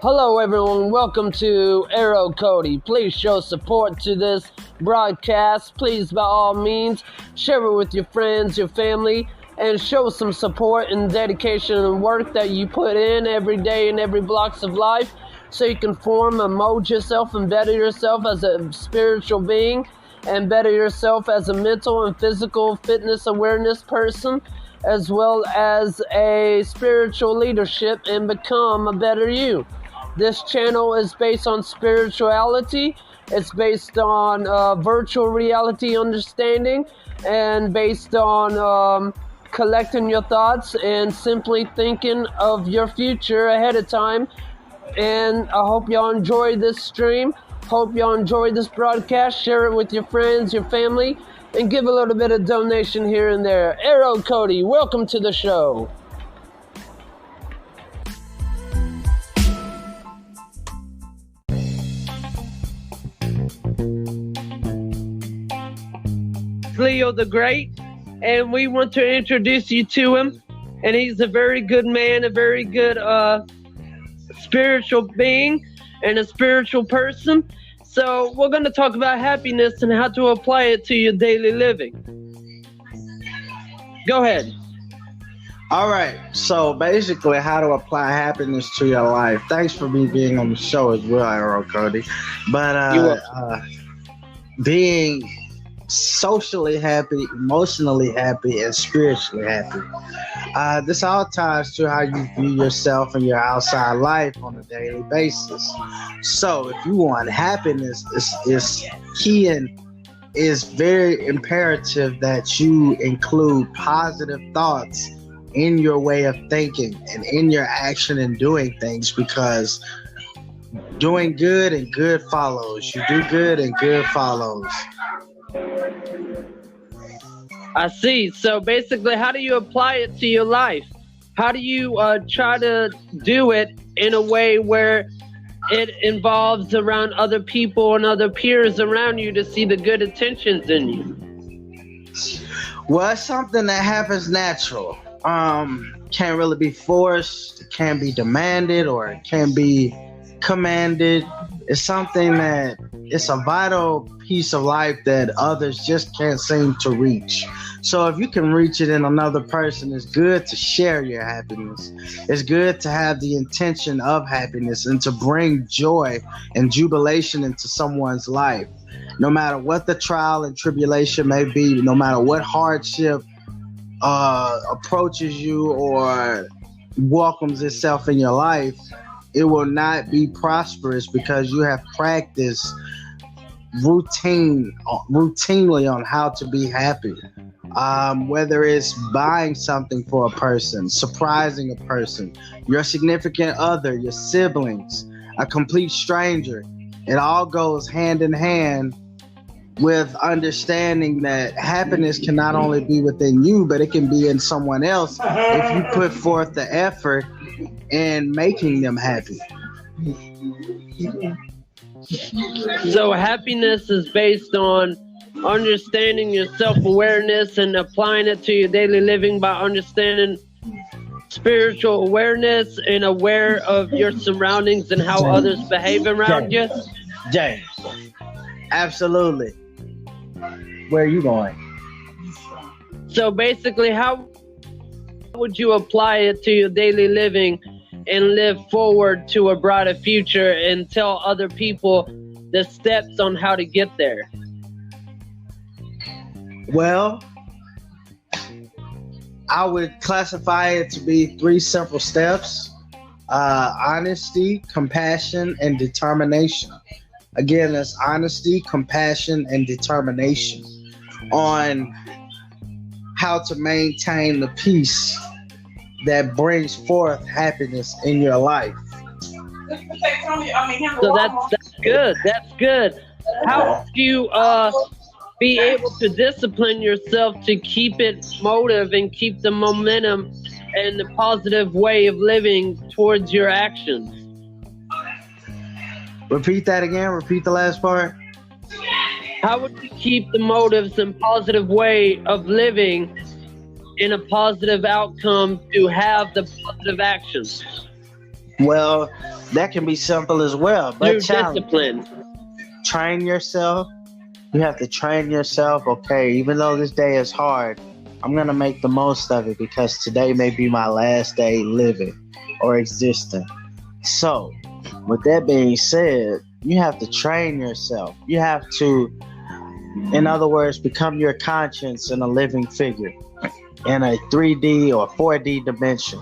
Hello everyone, welcome to Arrowcody. Please show support to this broadcast. Please, by all means, share it with your friends, your family, and show some support and dedication and work that you put in every day in every blocks of life so you can form and mold yourself and better yourself as a spiritual being and better yourself as a mental and physical fitness awareness person, as well as a spiritual leadership, and become a better you. This channel is based on spirituality. It's based on virtual reality understanding and based on collecting your thoughts and simply thinking of your future ahead of time. And I hope y'all enjoy this stream. Hope y'all enjoy this broadcast. Share it with your friends, your family, and give a little bit of donation here and there. Arrowcody, welcome to the show. Leo the Great, and we want to introduce you to him. And he's a very good man, a very good spiritual being, and a spiritual person. So we're going to talk about happiness and how to apply it to your daily living. Go ahead. All right. So basically, how to apply happiness to your life. Thanks for me being on the show as well, Arrowcody. But being socially happy, emotionally happy, and spiritually happy. This all ties to how you view yourself and your outside life on a daily basis. So if you want happiness, is key and is very imperative that you include positive thoughts in your way of thinking and in your action and doing things, because doing good and good follows. You do good and good follows. I see. So basically, how do you apply it to your life? How do you try to do it in a way where it involves around other people and other peers around you to see the good intentions in you? Well, it's something that happens natural. Can't really be forced. It can be demanded, or it can be commanded. It's something that it's a vital piece of life that others just can't seem to reach. So if you can reach it in another person, it's good to share your happiness. It's good to have the intention of happiness and to bring joy and jubilation into someone's life. No matter what the trial and tribulation may be, no matter what hardship approaches you or welcomes itself in your life, it will not be prosperous because you have practiced routinely on how to be happy. Whether it's buying something for a person, surprising a person, your significant other, your siblings, a complete stranger, it all goes hand in hand with understanding that happiness can not only be within you, but it can be in someone else if you put forth the effort in making them happy. So happiness is based on understanding your self-awareness and applying it to your daily living by understanding spiritual awareness and aware of your surroundings and how others behave around you. James, absolutely. Where are you going? So basically, how would you apply it to your daily living and live forward to a brighter future and tell other people the steps on how to get there? Well, I would classify it to be 3 simple steps: honesty, compassion, and determination. Again, that's honesty, compassion, and determination on how to maintain the peace that brings forth happiness in your life. So that's good. That's good. How would you be able to discipline yourself to keep it motive and keep the momentum and the positive way of living towards your actions? Repeat that again. Repeat the last part. How would you keep the motives and positive way of living in a positive outcome to have the positive actions? Well, that can be simple as well, but Through discipline. Train yourself. You have to train yourself. Okay, even though this day is hard, I'm going to make the most of it because today may be my last day living or existing. So, with that being said, you have to train yourself. You have to, in other words, become your conscience in a living figure in a 3D or 4D dimension.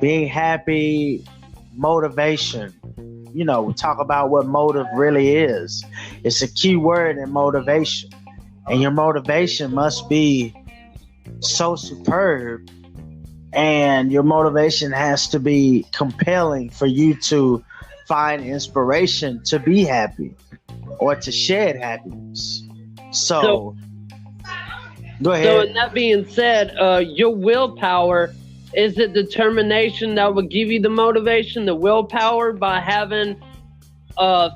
Being happy, motivation. We talk about what motive really is. It's a key word in motivation. And your motivation must be so superb, and your motivation has to be compelling for you to find inspiration to be happy or to shed happiness. So go ahead. So, in that being said, your willpower, is it determination that will give you the motivation, the willpower, by having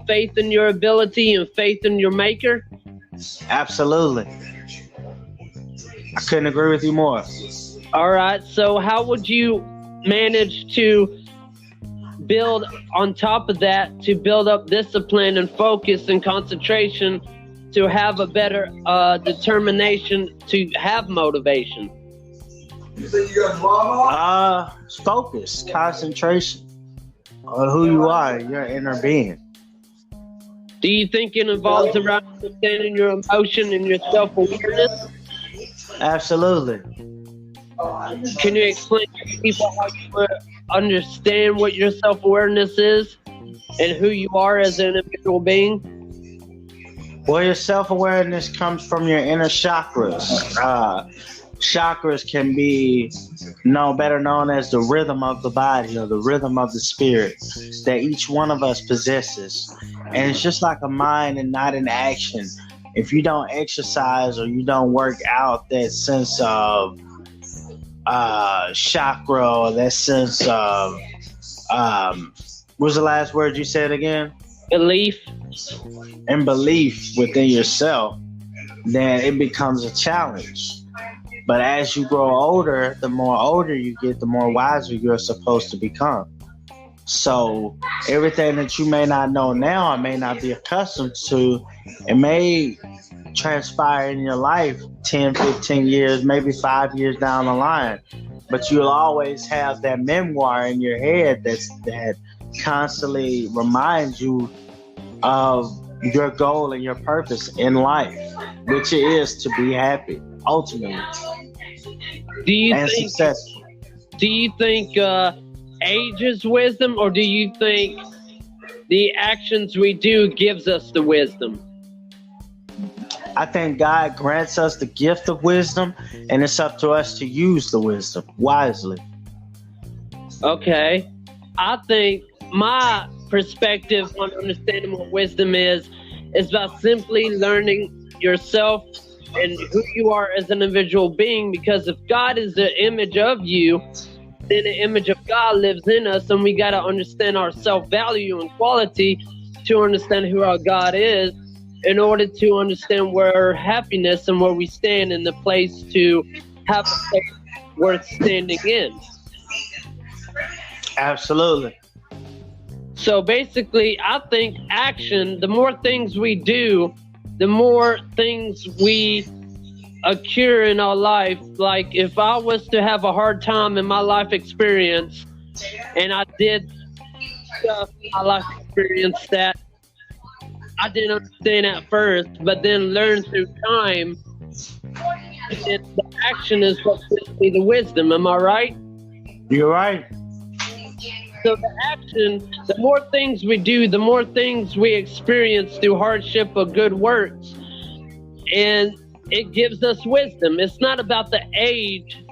faith in your ability and faith in your maker? Absolutely. I couldn't agree with you more. All right. So how would you manage to build on top of that, to build up discipline and focus and concentration, to have a better determination, to have motivation? Focus, concentration on who you are, your inner being. Do you think it involves around understanding your emotion and your self-awareness? Absolutely. Can you explain to people how you understand what your self-awareness is and who you are as an individual being? Well, your self-awareness comes from your inner chakras. Chakras can be better known as the rhythm of the body or the rhythm of the spirit that each one of us possesses. And it's just like a mind and not an action. If you don't exercise or you don't work out that sense of chakra or that sense of what was the last word you said again? Belief. And belief within yourself, then it becomes a challenge. But as you grow older, the more older you get, the more wiser you're supposed to become. So everything that you may not know now or may not be accustomed to, it may transpire in your life 10, 15 years, maybe 5 years down the line. But you'll always have that memoir in your head that constantly reminds you of your goal and your purpose in life, which is to be happy, ultimately. Do you think successful. Do you think age is wisdom, or do you think the actions we do gives us the wisdom? I think God grants us the gift of wisdom, and it's up to us to use the wisdom wisely. Okay. I think my perspective on understanding what wisdom is about simply learning yourself and who you are as an individual being, because if God is the image of you, then the image of God lives in us, and we got to understand our self-value and quality to understand who our God is, in order to understand where our happiness and where we stand in the place to have a place worth standing in. Absolutely. So basically, I think action, the more things we do, the more things we occur in our life. Like if I was to have a hard time in my life experience, and I did stuff in my life experience that I didn't understand at first, but then learned through time, and the action is what gives me the wisdom. Am I right? You're right. So the action, the more things we do, the more things we experience through hardship or good works. And it gives us wisdom. It's not about the age.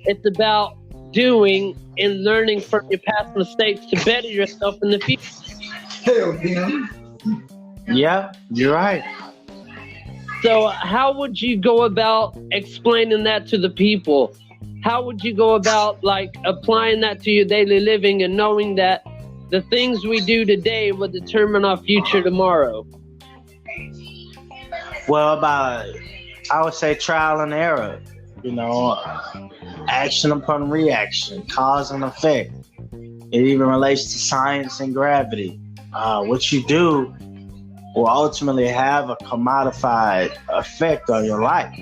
It's about doing and learning from your past mistakes to better yourself in the future. Hell, damn. Yeah, you're right. So how would you go about explaining that to the people? How would you go about like applying that to your daily living and knowing that the things we do today will determine our future tomorrow? Well, I would say trial and error, action upon reaction, cause and effect. It even relates to science and gravity. What you do will ultimately have a commodified effect on your life.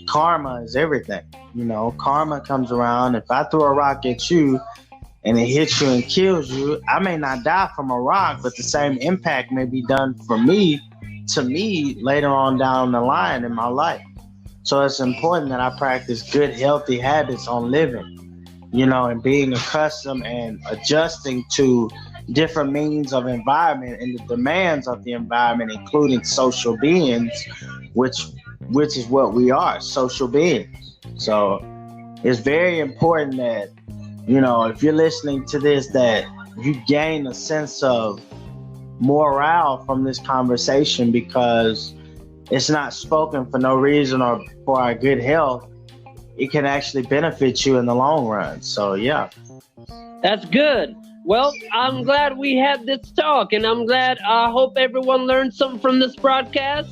Karma is everything. You know, karma comes around. If I throw a rock at you and it hits you and kills you, I may not die from a rock, but the same impact may be done to me later on down the line in my life. So it's important that I practice good, healthy habits on living, you know, and being accustomed and adjusting to different means of environment and the demands of the environment, including social beings, which is what we are, social beings. So it's very important that, you know, if you're listening to this, that you gain a sense of morale from this conversation, because it's not spoken for no reason or for our good health. It can actually benefit you in the long run. So, yeah. That's good. Well, I'm glad we had this talk, and I hope everyone learned something from this broadcast.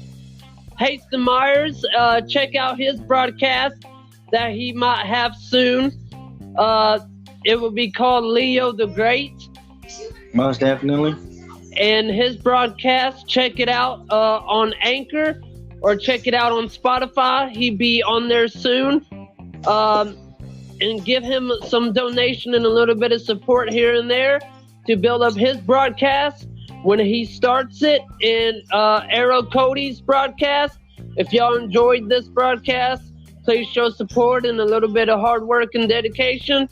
Haston Myers, check out his broadcast that he might have soon. It will be called Leo the Great. Most definitely. And his broadcast, check it out on Anchor or check it out on Spotify. He'll be on there soon. And give him some donation and a little bit of support here and there to build up his broadcast when he starts it. And Arrowcody's broadcast, if y'all enjoyed this broadcast, please show support and a little bit of hard work and dedication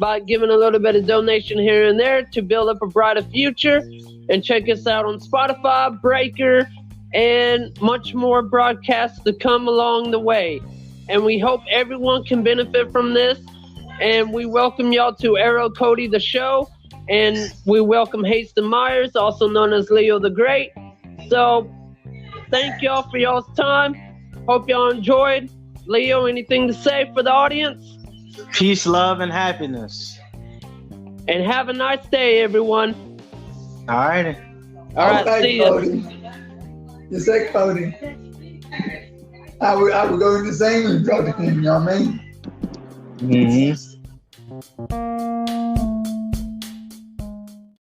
by giving a little bit of donation here and there to build up a brighter future. And check us out on Spotify, Breaker, and much more broadcasts to come along the way. And we hope everyone can benefit from this. And we welcome y'all to Arrowcody the show. And we welcome Haston Myers, also known as Leo the Great. So thank y'all for y'all's time. Hope y'all enjoyed. Leo, anything to say for the audience? Peace, love, and happiness. And have a nice day, everyone. All right. All right, see ya. You said Cody. I would go in the same and talk to him, you know what I mean? Mm-hmm.